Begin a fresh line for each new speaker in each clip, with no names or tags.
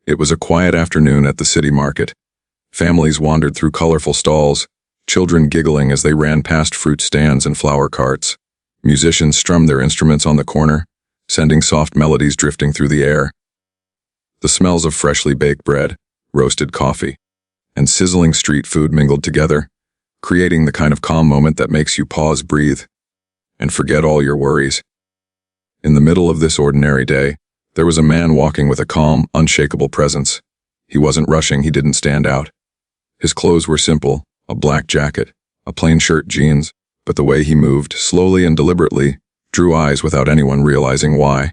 It was a quiet afternoon at the city market. Families wandered through colorful stalls, children giggling as they ran past fruit stands and flower carts. Musicians strummed their instruments on the corner, sending soft melodies drifting through the air. The smells of freshly baked bread, roasted coffee, and sizzling street food mingled together, creating the kind of calm moment that makes you pause, breathe, and forget all your worries. In the middle of this ordinary day, there was a man walking with a calm, unshakable presence. He wasn't rushing, he didn't stand out. His clothes were simple, a black jacket, a plain shirt, jeans, but the way he moved, slowly and deliberately, drew eyes without anyone realizing why.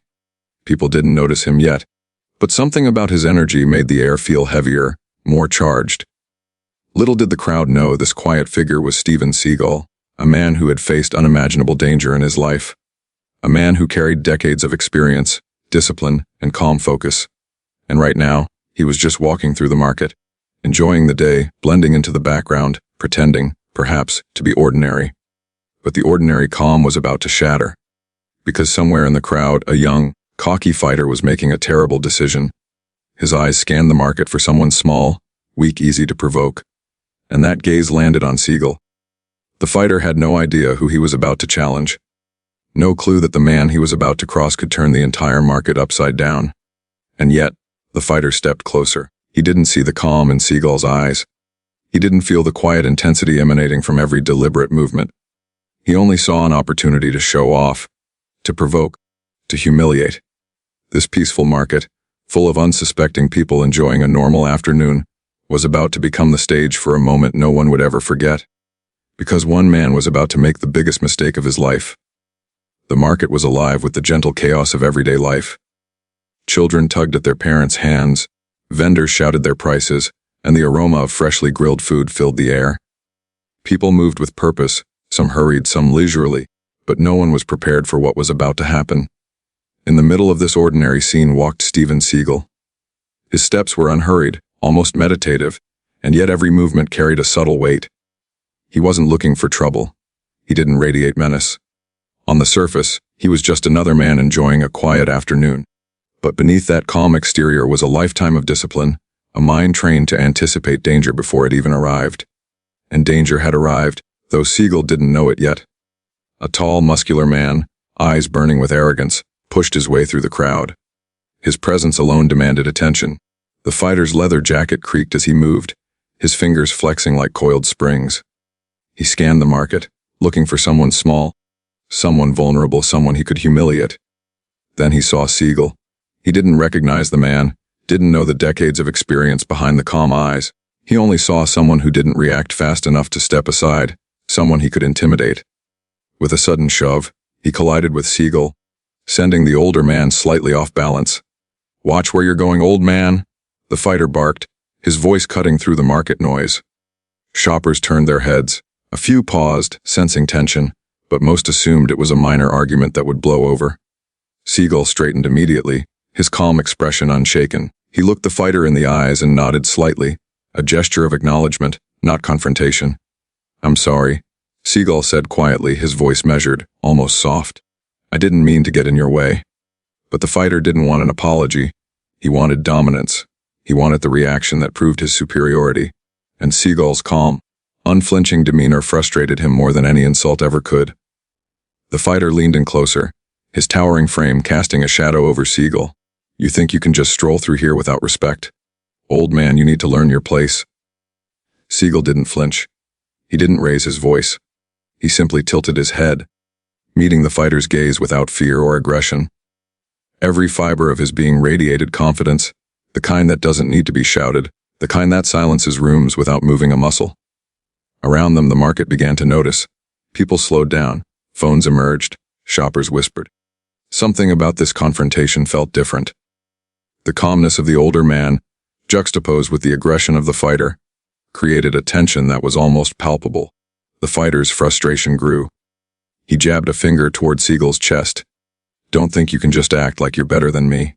People didn't notice him yet, but something about his energy made the air feel heavier, more charged. Little did the crowd know this quiet figure was Seagal, a man who had faced unimaginable danger in his life. A man who carried decades of experience, discipline, and calm focus. And right now, he was just walking through the market, enjoying the day, blending into the background, pretending, perhaps, to be ordinary. But the ordinary calm was about to shatter. Because somewhere in the crowd, a young, cocky fighter was making a terrible decision. His eyes scanned the market for someone small, weak, easy to provoke. And that gaze landed on Seagal. The fighter had no idea who he was about to challenge. No clue that the man he was about to cross could turn the entire market upside down. And yet, the fighter stepped closer. He didn't see the calm in Seagal's eyes. He didn't feel the quiet intensity emanating from every deliberate movement. He only saw an opportunity to show off, to provoke, to humiliate. This peaceful market, full of unsuspecting people enjoying a normal afternoon, was about to become the stage for a moment no one would ever forget. Because one man was about to make the biggest mistake of his life. The market was alive with the gentle chaos of everyday life. Children tugged at their parents' hands, vendors shouted their prices, and the aroma of freshly grilled food filled the air. People moved with purpose, some hurried, some leisurely, but no one was prepared for what was about to happen. In the middle of this ordinary scene walked Seagal. His steps were unhurried, almost meditative, and yet every movement carried a subtle weight. He wasn't looking for trouble. He didn't radiate menace. On the surface, he was just another man enjoying a quiet afternoon. But beneath that calm exterior was a lifetime of discipline, a mind trained to anticipate danger before it even arrived. And danger had arrived, though Seagal didn't know it yet. A tall, muscular man, eyes burning with arrogance, pushed his way through the crowd. His presence alone demanded attention. The fighter's leather jacket creaked as he moved, his fingers flexing like coiled springs. He scanned the market, looking for someone small, someone vulnerable, someone he could humiliate. Then he saw Seagal. He didn't recognize the man, didn't know the decades of experience behind the calm eyes. He only saw someone who didn't react fast enough to step aside, someone he could intimidate. With a sudden shove, he collided with Seagal, sending the older man slightly off balance. "Watch where you're going, old man," the fighter barked, his voice cutting through the market noise. Shoppers turned their heads. A few paused, sensing tension, but most assumed it was a minor argument that would blow over. Seagal straightened immediately, his calm expression unshaken. He looked the fighter in the eyes and nodded slightly, a gesture of acknowledgement, not confrontation. "I'm sorry," Seagal said quietly, his voice measured, almost soft. "I didn't mean to get in your way." But the fighter didn't want an apology. He wanted dominance. He wanted the reaction that proved his superiority. And Seagal's calm, unflinching demeanor frustrated him more than any insult ever could. The fighter leaned in closer, his towering frame casting a shadow over Seagal. "You think you can just stroll through here without respect? Old man, you need to learn your place." Seagal didn't flinch. He didn't raise his voice. He simply tilted his head, meeting the fighter's gaze without fear or aggression. Every fiber of his being radiated confidence, the kind that doesn't need to be shouted, the kind that silences rooms without moving a muscle. Around them, the market began to notice. People slowed down, phones emerged, shoppers whispered. Something about this confrontation felt different. The calmness of the older man, juxtaposed with the aggression of the fighter, created a tension that was almost palpable. The fighter's frustration grew. He jabbed a finger toward Seagal's chest. "Don't think you can just act like you're better than me.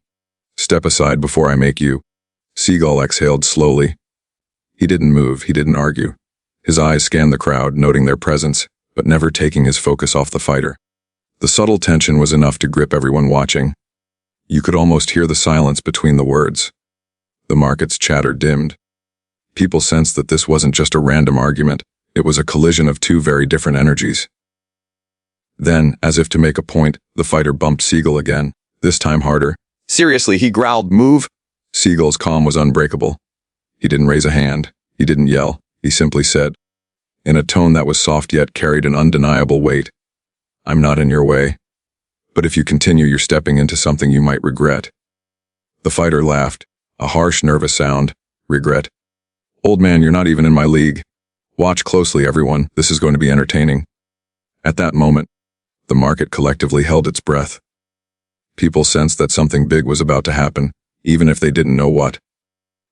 Step aside before I make you." Seagal exhaled slowly. He didn't move, he didn't argue. His eyes scanned the crowd, noting their presence, but never taking his focus off the fighter. The subtle tension was enough to grip everyone watching. You could almost hear the silence between the words. The market's chatter dimmed. People sensed that this wasn't just a random argument, it was a collision of two very different energies. Then, as if to make a point, the fighter bumped Seagal again, this time harder.
Seriously, he growled, "Move!"
Seagal's calm was unbreakable. He didn't raise a hand. He didn't yell. He simply said, in a tone that was soft yet carried an undeniable weight, "I'm not in your way. But if you continue, you're stepping into something you might regret." The fighter laughed, a harsh, nervous sound. "Regret? Old man, you're not even in my league. Watch closely, everyone. This is going to be entertaining." At that moment, the market collectively held its breath. People sensed that something big was about to happen, even if they didn't know what.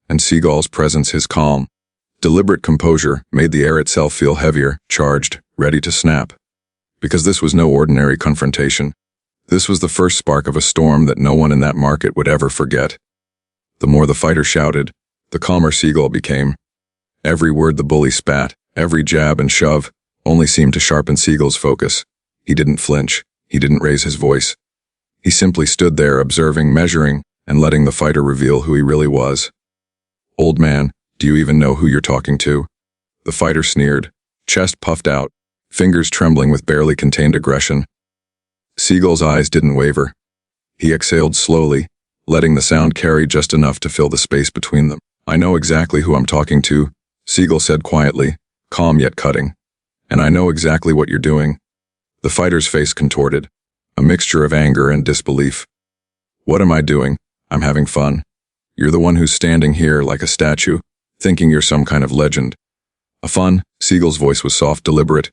And Seagal's presence, his calm, deliberate composure, made the air itself feel heavier, charged, ready to snap. Because this was no ordinary confrontation. This was the first spark of a storm that no one in that market would ever forget. The more the fighter shouted, the calmer Seagal became. Every word the bully spat, every jab and shove, only seemed to sharpen Seagal's focus. He didn't flinch. He didn't raise his voice. He simply stood there, observing, measuring, and letting the fighter reveal who he really was. "Old man, do you even know who you're talking to?" The fighter sneered, chest puffed out, fingers trembling with barely contained aggression. Seagal's eyes didn't waver. He exhaled slowly, letting the sound carry just enough to fill the space between them. "I know exactly who I'm talking to," Seagal said quietly, calm yet cutting. "And I know exactly what you're doing." The fighter's face contorted, a mixture of anger and disbelief. "What am I doing? I'm having fun. You're the one who's standing here like a statue, thinking you're some kind of legend." "A fun?" Seagal's voice was soft, deliberate.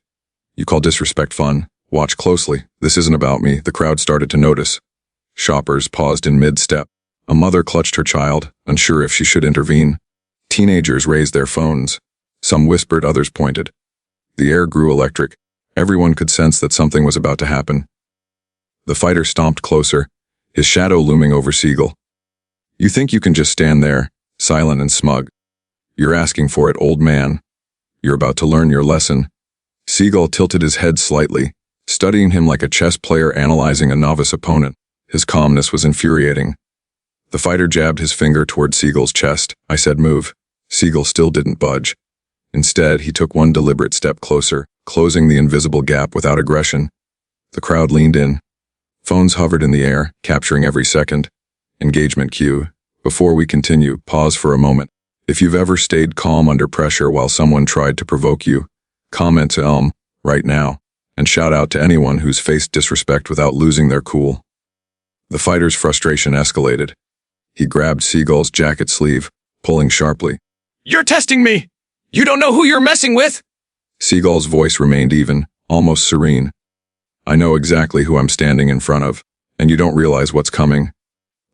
"You call disrespect fun? Watch closely. This isn't about me." The crowd started to notice. Shoppers paused in mid-step. A mother clutched her child, unsure if she should intervene. Teenagers raised their phones. Some whispered, others pointed. The air grew electric. Everyone could sense that something was about to happen. The fighter stomped closer, his shadow looming over Seagal. "You think you can just stand there, silent and smug? You're asking for it, old man. You're about to learn your lesson." Seagal tilted his head slightly, studying him like a chess player analyzing a novice opponent. His calmness was infuriating. The fighter jabbed his finger toward Seagal's chest. "I said move." Seagal still didn't budge. Instead, he took one deliberate step closer, closing the invisible gap without aggression. The crowd leaned in. Phones hovered in the air, capturing every second. Engagement cue. "Before we continue, pause for a moment. If you've ever stayed calm under pressure while someone tried to provoke you, comment to right now, and shout out to anyone who's faced disrespect without losing their cool." The fighter's frustration escalated. He grabbed Seagal's jacket sleeve, pulling sharply. "You're testing me! You don't know who you're messing with!" Seagal's voice remained even, almost serene. "I know exactly who I'm standing in front of, and you don't realize what's coming."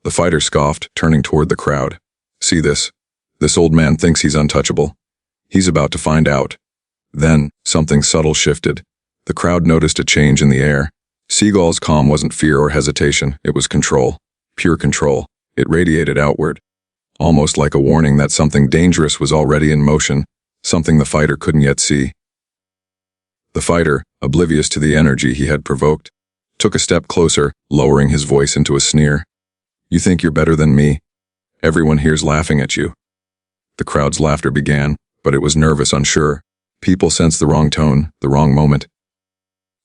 The fighter scoffed, turning toward the crowd. "See this? This old man thinks he's untouchable. He's about to find out." Then, something subtle shifted. The crowd noticed a change in the air. Seagal's calm wasn't fear or hesitation, it was control. Pure control. It radiated outward. Almost like a warning that something dangerous was already in motion, something the fighter couldn't yet see. The fighter, oblivious to the energy he had provoked, took a step closer, lowering his voice into a sneer. "You think you're better than me? Everyone here's laughing at you." The crowd's laughter began, but it was nervous, unsure. People sensed the wrong tone, the wrong moment.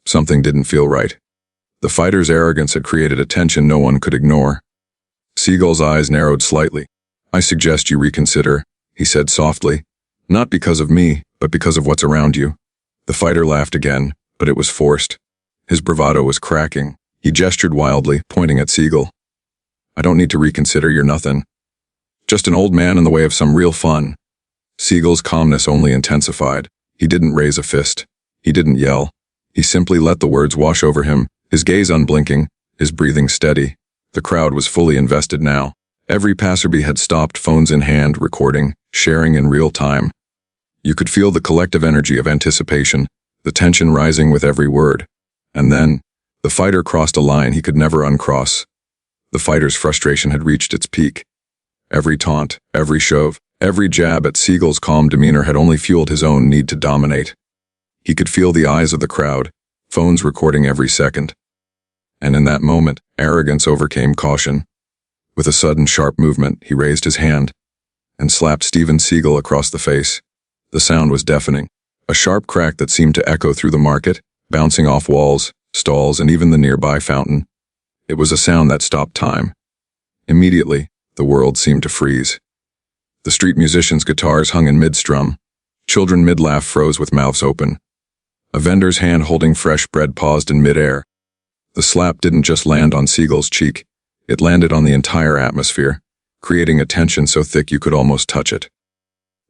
Something didn't feel right. The fighter's arrogance had created a tension no one could ignore. Seagal's eyes narrowed slightly. "I suggest you reconsider," he said softly. "Not because of me, but because of what's around you." The fighter laughed again, but it was forced. His bravado was cracking. He gestured wildly, pointing at Seagal. "I don't need to reconsider, you're nothing. Just an old man in the way of some real fun." Seagal's calmness only intensified. He didn't raise a fist. He didn't yell. He simply let the words wash over him, his gaze unblinking, his breathing steady. The crowd was fully invested now. Every passerby had stopped, phones in hand, recording, sharing in real time. You could feel the collective energy of anticipation, the tension rising with every word. And then, the fighter crossed a line he could never uncross. The fighter's frustration had reached its peak. Every taunt, every shove, every jab at Seagal's calm demeanor had only fueled his own need to dominate. He could feel the eyes of the crowd, phones recording every second. And in that moment, arrogance overcame caution. With a sudden, sharp movement, he raised his hand. and slapped Steven Seagal across the face. The sound was deafening, a sharp crack that seemed to echo through the market, bouncing off walls, stalls, and even the nearby fountain. It was a sound that stopped time. Immediately, the world seemed to freeze. The street musicians' guitars hung in mid-strum. Children mid-laugh froze with mouths open. A vendor's hand holding fresh bread paused in mid-air. The slap didn't just land on Seagal's cheek. It landed on the entire atmosphere, creating a tension so thick you could almost touch it.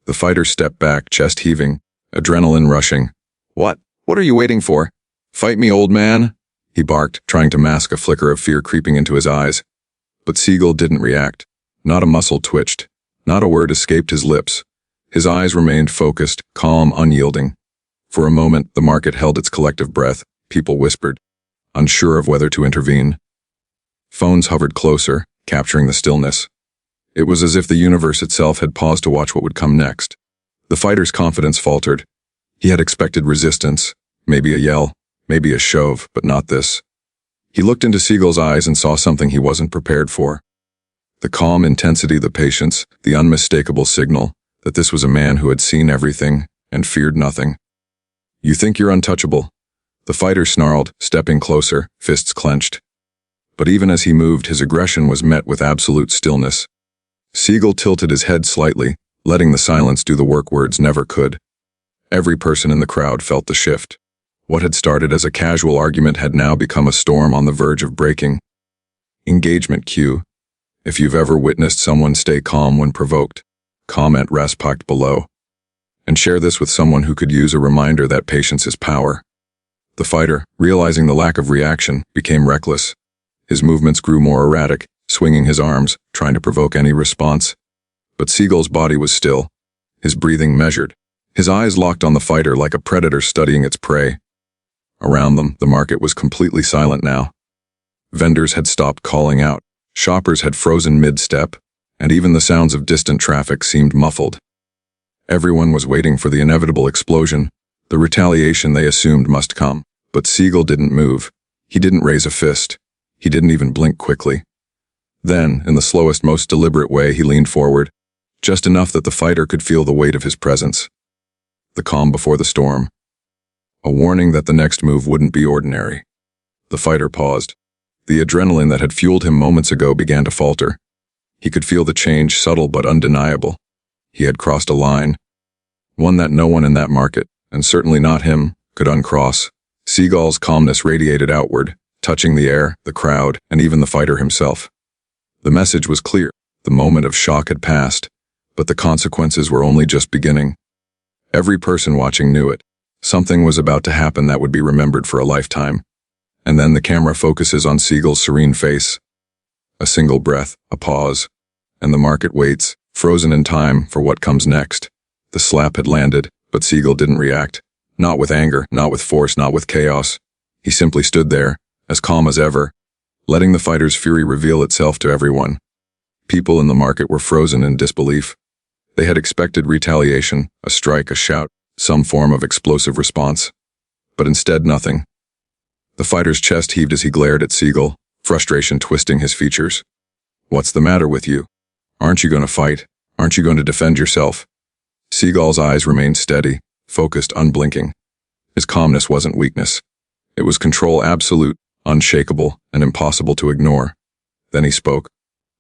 The fighter stepped back, chest heaving, adrenaline rushing.
What? What are you waiting for? Fight me, old man,
he barked, trying to mask a flicker of fear creeping into his eyes. But Seagal didn't react. Not a muscle twitched. Not a word escaped his lips. His eyes remained focused, calm, unyielding. For a moment, the market held its collective breath. People whispered, unsure of whether to intervene. Phones hovered closer, capturing the stillness. It was as if the universe itself had paused to watch what would come next. The fighter's confidence faltered. He had expected resistance, maybe a yell, maybe a shove, but not this. He looked into Seagal's eyes and saw something he wasn't prepared for. The calm intensity, the patience, the unmistakable signal that this was a man who had seen everything and feared nothing. You think you're untouchable? The fighter snarled, stepping closer, fists clenched. But even as he moved, his aggression was met with absolute stillness. Seagal tilted his head slightly, letting the silence do the work words never could. Every person in the crowd felt the shift. What had started as a casual argument had now become a storm on the verge of breaking. Engagement cue. If you've ever witnessed someone stay calm when provoked, comment respect below. And share this with someone who could use a reminder that patience is power. The fighter, realizing the lack of reaction, became reckless. His movements grew more erratic, swinging his arms, trying to provoke any response. But Seagal's body was still, his breathing measured, his eyes locked on the fighter like a predator studying its prey. Around them, the market was completely silent now. Vendors had stopped calling out, shoppers had frozen mid-step, and even the sounds of distant traffic seemed muffled. Everyone was waiting for the inevitable explosion, the retaliation they assumed must come. But Seagal didn't move. He didn't raise a fist. He didn't even blink quickly. Then, in the slowest, most deliberate way, he leaned forward, just enough that the fighter could feel the weight of his presence. The calm before the storm. A warning that the next move wouldn't be ordinary. The fighter paused. The adrenaline that had fueled him moments ago began to falter. He could feel the change, subtle but undeniable. He had crossed a line. One that no one in that market, and certainly not him, could uncross. Seagal's calmness radiated outward, touching the air, the crowd, and even the fighter himself. The message was clear. The moment of shock had passed, but the consequences were only just beginning. Every person watching knew it. Something was about to happen that would be remembered for a lifetime. And then the camera focuses on Seagal's serene face. A single breath, a pause, and the market waits, frozen in time, for what comes next. The slap had landed, but Seagal didn't react. Not with anger, not with force, not with chaos. He simply stood there, as calm as ever, letting the fighter's fury reveal itself to everyone. People in the market were frozen in disbelief. They had expected retaliation, a strike, a shout, some form of explosive response. But instead, nothing. The fighter's chest heaved as he glared at Seagal, frustration twisting his features. What's the matter with you? Aren't you going to fight? Aren't you going to defend yourself? Seagal's eyes remained steady, focused, unblinking. His calmness wasn't weakness. It was control, absolute, unshakable, and impossible to ignore. Then he spoke.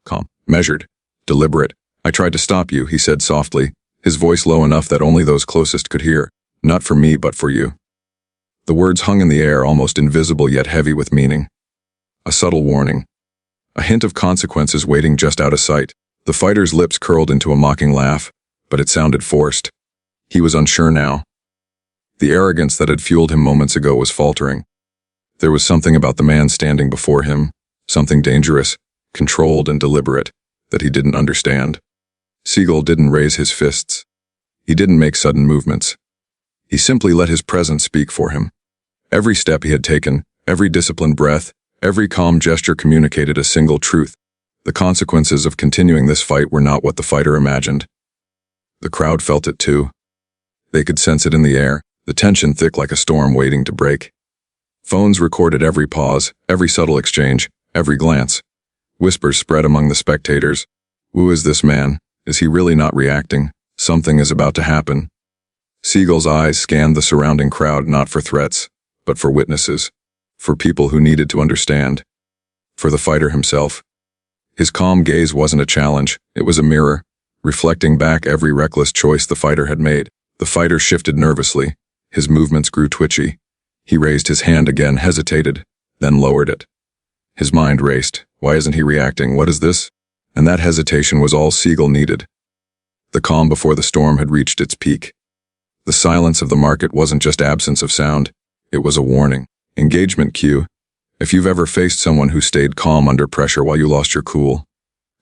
Calm, measured, deliberate. I tried to stop you, he said softly, his voice low enough that only those closest could hear. Not for me, but for you. The words hung in the air, almost invisible yet heavy with meaning. A subtle warning. A hint of consequences waiting just out of sight. The fighter's lips curled into a mocking laugh, but it sounded forced. He was unsure now. The arrogance that had fueled him moments ago was faltering. There was something about the man standing before him, something dangerous, controlled and deliberate, that he didn't understand. Seagal didn't raise his fists. He didn't make sudden movements. He simply let his presence speak for him. Every step he had taken, every disciplined breath, every calm gesture communicated a single truth. The consequences of continuing this fight were not what the fighter imagined. The crowd felt it too. They could sense it in the air, the tension thick like a storm waiting to break. Phones recorded every pause, every subtle exchange, every glance. Whispers spread among the spectators. Who is this man? Is he really not reacting? Something is about to happen. Seagal's eyes scanned the surrounding crowd not for threats, but for witnesses, for people who needed to understand, for the fighter himself. His calm gaze wasn't a challenge, it was a mirror, reflecting back every reckless choice the fighter had made. The fighter shifted nervously. His movements grew twitchy. He raised his hand again, hesitated, then lowered it. His mind raced. Why isn't he reacting? What is this? And that hesitation was all Seagal needed. The calm before the storm had reached its peak. The silence of the market wasn't just absence of sound, it was a warning. Engagement cue. If you've ever faced someone who stayed calm under pressure while you lost your cool,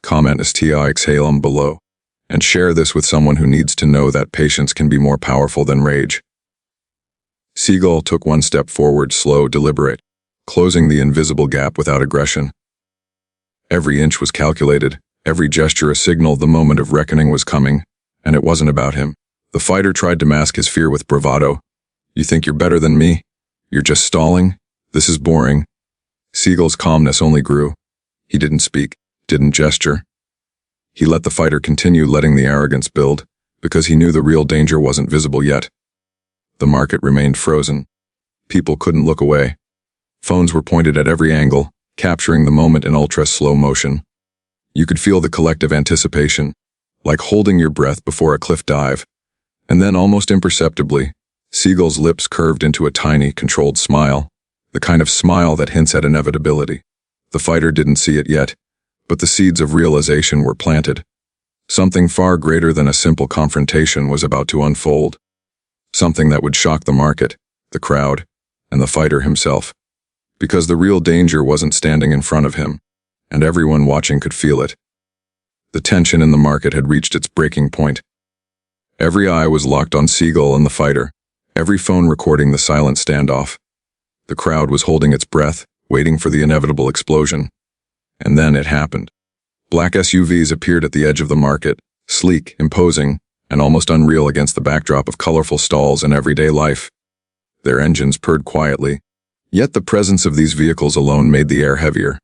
comment exhale below. And share this with someone who needs to know that patience can be more powerful than rage. Seagal took one step forward, slow, deliberate, closing the invisible gap without aggression. Every inch was calculated, every gesture a signal the moment of reckoning was coming, and it wasn't about him. The fighter tried to mask his fear with bravado. You think you're better than me? You're just stalling? This is boring. Seagal's calmness only grew. He didn't speak, didn't gesture. He let the fighter continue, letting the arrogance build, because he knew the real danger wasn't visible yet. The market remained frozen. People couldn't look away. Phones were pointed at every angle, capturing the moment in ultra-slow motion. You could feel the collective anticipation, like holding your breath before a cliff dive. And then, almost imperceptibly, Seagal's lips curved into a tiny, controlled smile, the kind of smile that hints at inevitability. The fighter didn't see it yet, but the seeds of realization were planted. Something far greater than a simple confrontation was about to unfold. Something that would shock the market, the crowd, and the fighter himself. Because the real danger wasn't standing in front of him, and everyone watching could feel it. The tension in the market had reached its breaking point. Every eye was locked on Seagal and the fighter, every phone recording the silent standoff. The crowd was holding its breath, waiting for the inevitable explosion. And then it happened. Black SUVs appeared at the edge of the market, sleek, imposing, and almost unreal against the backdrop of colorful stalls and everyday life. Their engines purred quietly, yet the presence of these vehicles alone made the air heavier.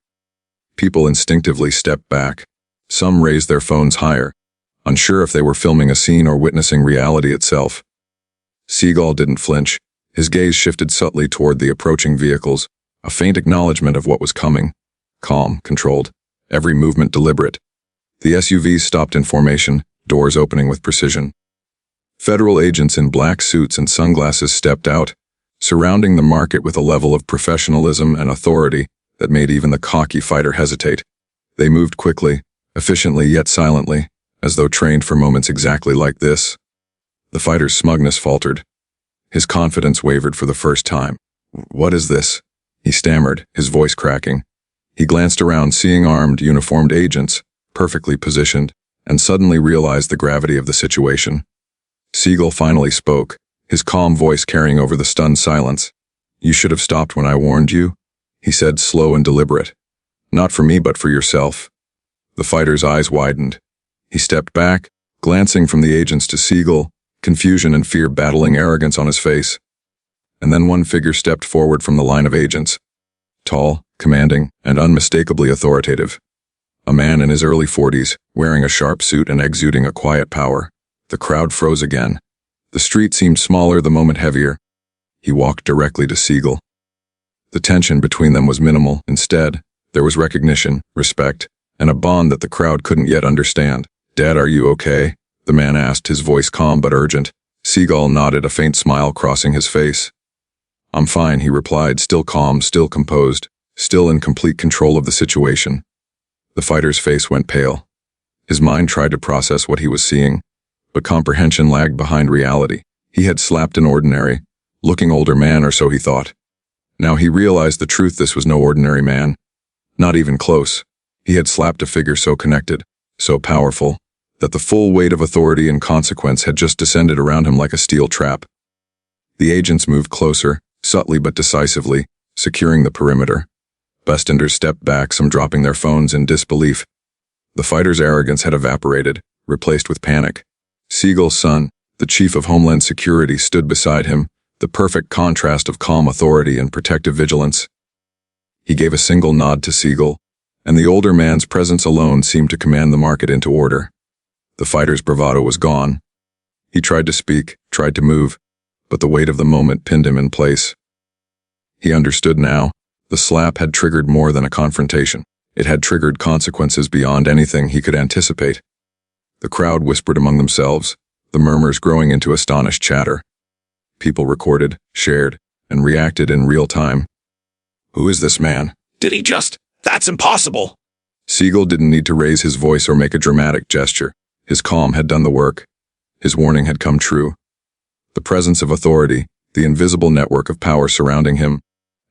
People instinctively stepped back. Some raised their phones higher, unsure if they were filming a scene or witnessing reality itself. Seagal didn't flinch. His gaze shifted subtly toward the approaching vehicles, a faint acknowledgement of what was coming. Calm, controlled, every movement deliberate. The SUVs stopped in formation, doors opening with precision. Federal agents in black suits and sunglasses stepped out, surrounding the market with a level of professionalism and authority that made even the cocky fighter hesitate. They moved quickly, efficiently yet silently, as though trained for moments exactly like this. The fighter's smugness faltered. His confidence wavered for the first time. "What is this?" he stammered, his voice cracking. He glanced around, seeing armed, uniformed agents, perfectly positioned, and suddenly realized the gravity of the situation. Seagal finally spoke, his calm voice carrying over the stunned silence. "You should have stopped when I warned you," he said, slow and deliberate. "Not for me, but for yourself." The fighter's eyes widened. He stepped back, glancing from the agents to Seagal, confusion and fear battling arrogance on his face. And then one figure stepped forward from the line of agents. Tall, commanding, and unmistakably authoritative. A man in his early 40s, wearing a sharp suit and exuding a quiet power. The crowd froze again. The street seemed smaller, the moment heavier. He walked directly to Seagal. The tension between them was minimal. Instead, there was recognition, respect, and a bond that the crowd couldn't yet understand. "Dad, are you okay?" the man asked, his voice calm but urgent. Seagal nodded, a faint smile crossing his face. "I'm fine," he replied, still calm, still composed, still in complete control of the situation. The fighter's face went pale. His mind tried to process what he was seeing, but comprehension lagged behind reality. He had slapped an ordinary, looking older man, or so he thought. Now he realized the truth: this was no ordinary man. Not even close. He had slapped a figure so connected, so powerful, that the full weight of authority and consequence had just descended around him like a steel trap. The agents moved closer, subtly but decisively, securing the perimeter. Bystanders stepped back, some dropping their phones in disbelief. The fighter's arrogance had evaporated, replaced with panic. Seagal's son, the chief of Homeland Security, stood beside him, the perfect contrast of calm authority and protective vigilance. He gave a single nod to Seagal, and the older man's presence alone seemed to command the market into order. The fighter's bravado was gone. He tried to speak, tried to move, but the weight of the moment pinned him in place. He understood now. The slap had triggered more than a confrontation. It had triggered consequences beyond anything he could anticipate. The crowd whispered among themselves, the murmurs growing into astonished chatter. People recorded, shared, and reacted in real time. Who is this man?
Did he just? That's impossible.
Seagal didn't need to raise his voice or make a dramatic gesture. His calm had done the work. His warning had come true. The presence of authority, the invisible network of power surrounding him,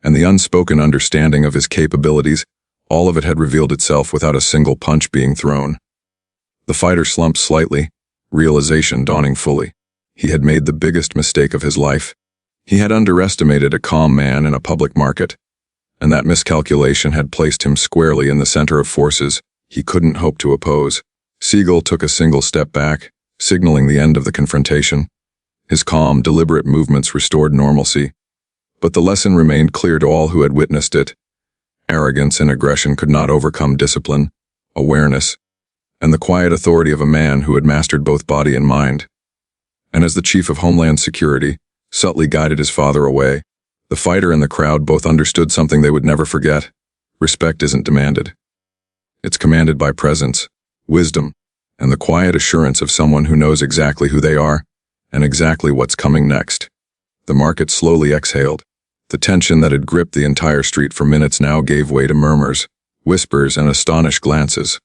and the unspoken understanding of his capabilities, all of it had revealed itself without a single punch being thrown. The fighter slumped slightly, realization dawning fully. He had made the biggest mistake of his life. He had underestimated a calm man in a public market, and that miscalculation had placed him squarely in the center of forces he couldn't hope to oppose. Seagal took a single step back, signaling the end of the confrontation. His calm, deliberate movements restored normalcy. But the lesson remained clear to all who had witnessed it. Arrogance and aggression could not overcome discipline, awareness, and the quiet authority of a man who had mastered both body and mind. And as the chief of Homeland Security subtly guided his father away, the fighter and the crowd both understood something they would never forget. Respect isn't demanded. It's commanded by presence, wisdom, and the quiet assurance of someone who knows exactly who they are and exactly what's coming next. The market slowly exhaled. The tension that had gripped the entire street for minutes now gave way to murmurs, whispers, and astonished glances.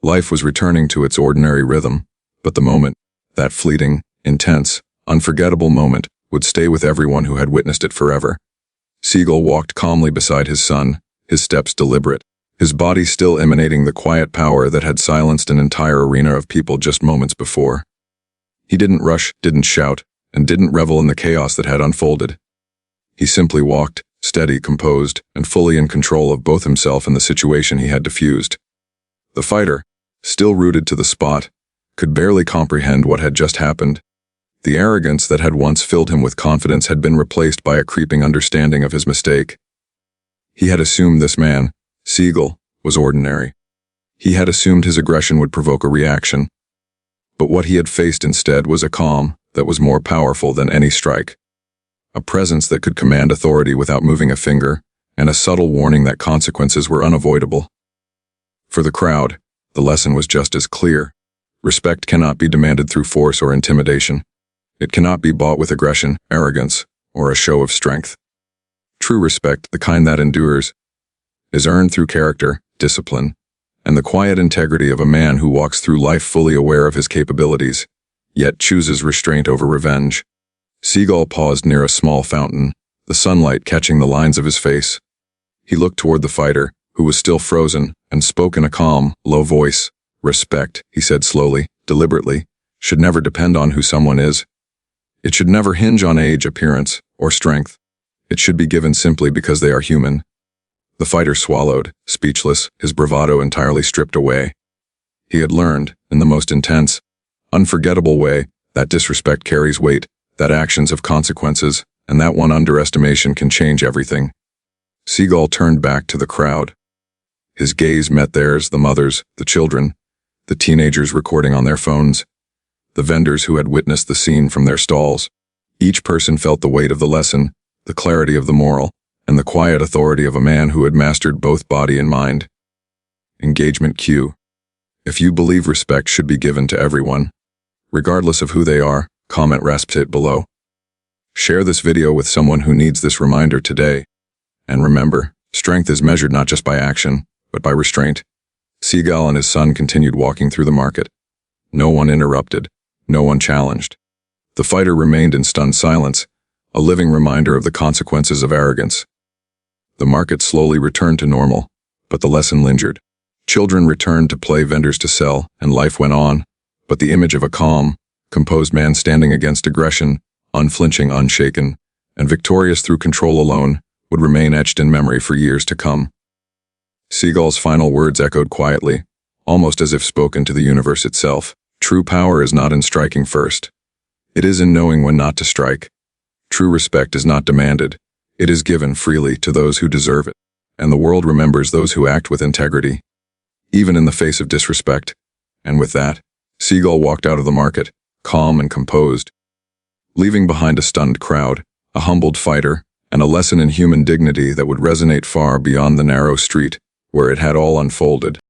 Life was returning to its ordinary rhythm, but the moment, that fleeting, intense, unforgettable moment, would stay with everyone who had witnessed it forever. Seagal walked calmly beside his son, his steps deliberate, his body still emanating the quiet power that had silenced an entire arena of people just moments before. He didn't rush, didn't shout, and didn't revel in the chaos that had unfolded. He simply walked, steady, composed, and fully in control of both himself and the situation he had diffused. The fighter, still rooted to the spot, could barely comprehend what had just happened. The arrogance that had once filled him with confidence had been replaced by a creeping understanding of his mistake. He had assumed this man, Seagal, was ordinary. He had assumed his aggression would provoke a reaction. But what he had faced instead was a calm that was more powerful than any strike. A presence that could command authority without moving a finger, and a subtle warning that consequences were unavoidable. For the crowd, the lesson was just as clear. Respect cannot be demanded through force or intimidation. It cannot be bought with aggression, arrogance, or a show of strength. True respect, the kind that endures, is earned through character, discipline, and the quiet integrity of a man who walks through life fully aware of his capabilities, yet chooses restraint over revenge. Seagal paused near a small fountain, the sunlight catching the lines of his face. He looked toward the fighter, who was still frozen, and spoke in a calm, low voice. Respect, he said slowly, deliberately, should never depend on who someone is. It should never hinge on age, appearance, or strength. It should be given simply because they are human. The fighter swallowed, speechless, his bravado entirely stripped away. He had learned, in the most intense, unforgettable way, that disrespect carries weight, that actions have consequences, and that one underestimation can change everything. Seagal turned back to the crowd. His gaze met theirs, the mothers, the children, the teenagers recording on their phones, the vendors who had witnessed the scene from their stalls. Each person felt the weight of the lesson, the clarity of the moral, and the quiet authority of a man who had mastered both body and mind. Engagement cue. If you believe respect should be given to everyone, regardless of who they are, comment it below. Share this video with someone who needs this reminder today. And remember, strength is measured not just by action, but by restraint. Seagal and his son continued walking through the market. No one interrupted, no one challenged. The fighter remained in stunned silence, a living reminder of the consequences of arrogance. The market slowly returned to normal, but the lesson lingered. Children returned to play, vendors to sell, and life went on, but the image of a calm, composed man standing against aggression, unflinching, unshaken, and victorious through control alone, would remain etched in memory for years to come. Seagal's final words echoed quietly, almost as if spoken to the universe itself. True power is not in striking first. It is in knowing when not to strike. True respect is not demanded. It is given freely to those who deserve it, and the world remembers those who act with integrity, even in the face of disrespect. And with that, Seagal walked out of the market, calm and composed, leaving behind a stunned crowd, a humbled fighter, and a lesson in human dignity that would resonate far beyond the narrow street where it had all unfolded.